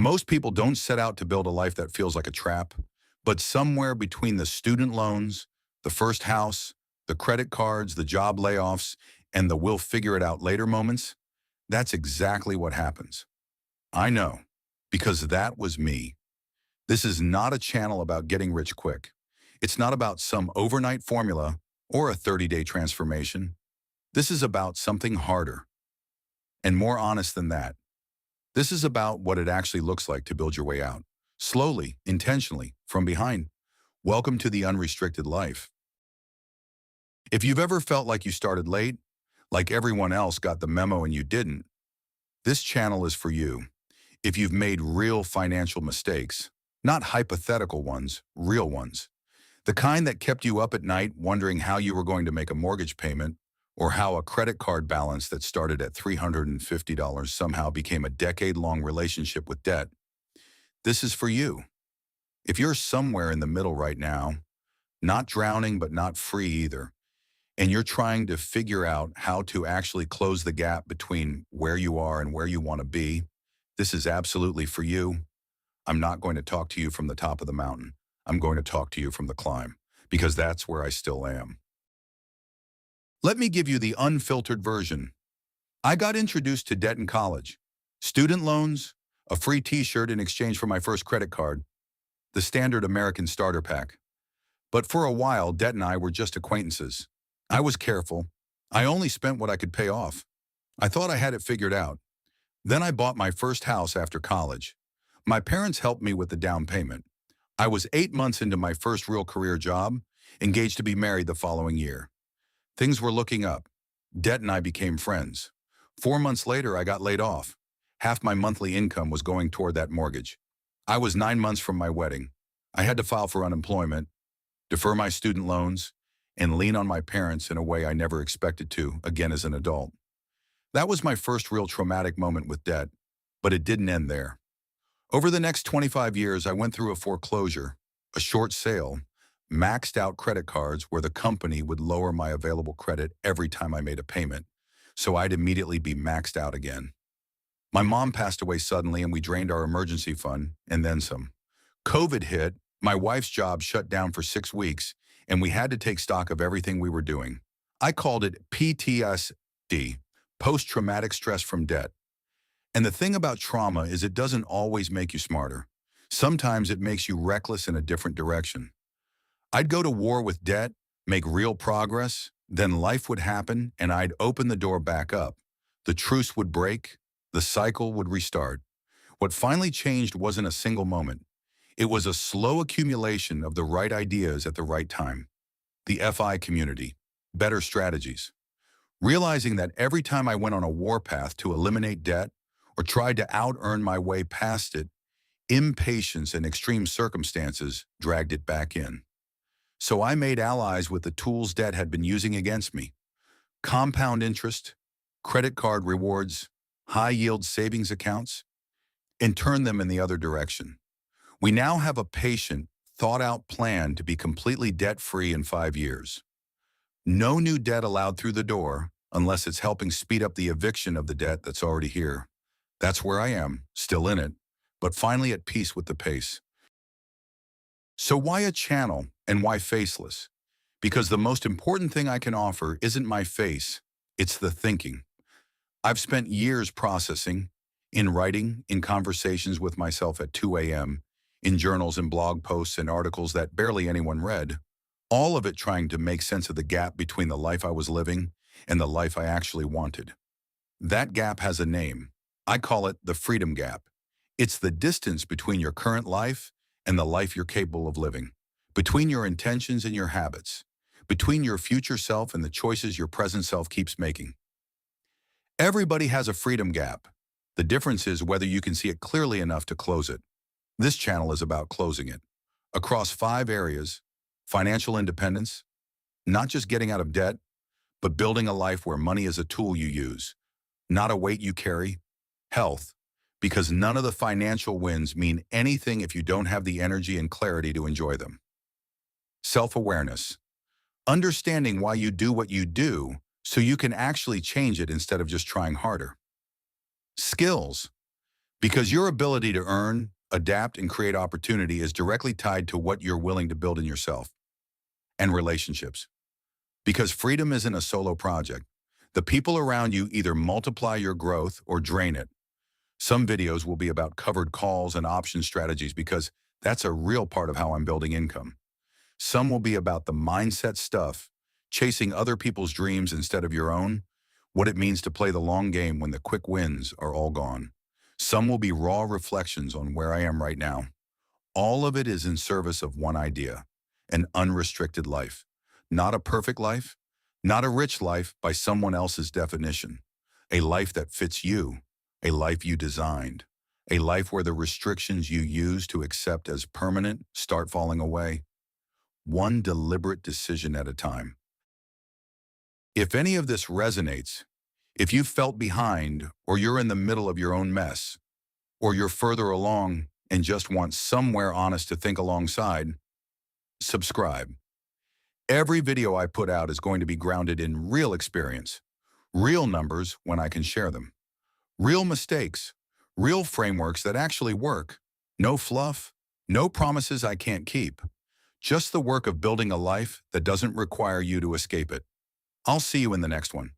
Most people don't set out to build a life that feels like a trap, but somewhere between the student loans, the first house, the credit cards, the job layoffs, and the we'll figure it out later moments, that's exactly what happens. I know, because that was me. This is not a channel about getting rich quick. It's not about some overnight formula or a 30-day transformation. This is about something harder and more honest than that. This is about what it actually looks like to build your way out. Slowly, intentionally, from behind. Welcome to the unrestricted life. If you've ever felt like you started late, like everyone else got the memo and you didn't, this channel is for you. If you've made real financial mistakes, not hypothetical ones, real ones, the kind that kept you up at night wondering how you were going to make a mortgage payment, or how a credit card balance that started at $350 somehow became a decade-long relationship with debt, this is for you. If you're somewhere in the middle right now, not drowning but not free either, and you're trying to figure out how to actually close the gap between where you are and where you want to be, this is absolutely for you. I'm not going to talk to you from the top of the mountain. I'm going to talk to you from the climb, because that's where I still am. Let me give you the unfiltered version. I got introduced to debt in college. Student loans, a free t-shirt in exchange for my first credit card, the standard American starter pack. But for a while, debt and I were just acquaintances. I was careful. I only spent what I could pay off. I thought I had it figured out. Then I bought my first house after college. My parents helped me with the down payment. I was 8 months into my first real career job, engaged to be married the following year. Things were looking up. Debt and I became friends. 4 months later, I got laid off. Half my monthly income was going toward that mortgage. I was 9 months from my wedding. I had to file for unemployment, defer my student loans, and lean on my parents in a way I never expected to, again as an adult. That was my first real traumatic moment with debt, but it didn't end there. Over the next 25 years, I went through a foreclosure, a short sale, maxed out credit cards where the company would lower my available credit every time I made a payment, so I'd immediately be maxed out again. My mom passed away suddenly and we drained our emergency fund, and then some. COVID hit, my wife's job shut down for 6 weeks, and we had to take stock of everything we were doing. I called it PTSD, post-traumatic stress from debt. And the thing about trauma is it doesn't always make you smarter. Sometimes it makes you reckless in a different direction. I'd go to war with debt, make real progress, then life would happen and I'd open the door back up. The truce would break, the cycle would restart. What finally changed wasn't a single moment. It was a slow accumulation of the right ideas at the right time. The FI community, better strategies. Realizing that every time I went on a warpath to eliminate debt or tried to out-earn my way past it, impatience and extreme circumstances dragged it back in. So I made allies with the tools debt had been using against me. Compound interest, credit card rewards, high-yield savings accounts, and turned them in the other direction. We now have a patient, thought-out plan to be completely debt-free in 5 years. No new debt allowed through the door unless it's helping speed up the eviction of the debt that's already here. That's where I am, still in it, but finally at peace with the pace. So why a channel and why faceless? Because the most important thing I can offer isn't my face, it's the thinking. I've spent years processing, in writing, in conversations with myself at 2 a.m., in journals and blog posts and articles that barely anyone read, all of it trying to make sense of the gap between the life I was living and the life I actually wanted. That gap has a name. I call it the freedom gap. It's the distance between your current life and the life you're capable of living, between your intentions and your habits, between your future self and the choices your present self keeps making. Everybody has a freedom gap. The difference is whether you can see it clearly enough to close it. This channel is about closing it. Across 5 areas: financial independence, not just getting out of debt, but building a life where money is a tool you use, not a weight you carry; health, because none of the financial wins mean anything if you don't have the energy and clarity to enjoy them; self-awareness, understanding why you do what you do so you can actually change it instead of just trying harder; skills, Because your ability to earn, adapt, and create opportunity is directly tied to what you're willing to build in yourself and relationships. Because freedom isn't a solo project. The people around you either multiply your growth or drain it. Some videos will be about covered calls and option strategies because that's a real part of how I'm building income. Some will be about the mindset stuff, chasing other people's dreams instead of your own, what it means to play the long game when the quick wins are all gone. Some will be raw reflections on where I am right now. All of it is in service of one idea, an unrestricted life. Not a perfect life, not a rich life by someone else's definition. A life that fits you, a life you designed, a life where the restrictions you use to accept as permanent start falling away, one deliberate decision at a time. If any of this resonates, if you felt behind or you're in the middle of your own mess, or you're further along and just want somewhere honest to think alongside, subscribe. Every video I put out is going to be grounded in real experience, real numbers when I can share them, real mistakes, real frameworks that actually work. No fluff, no promises I can't keep. Just the work of building a life that doesn't require you to escape it. I'll see you in the next one.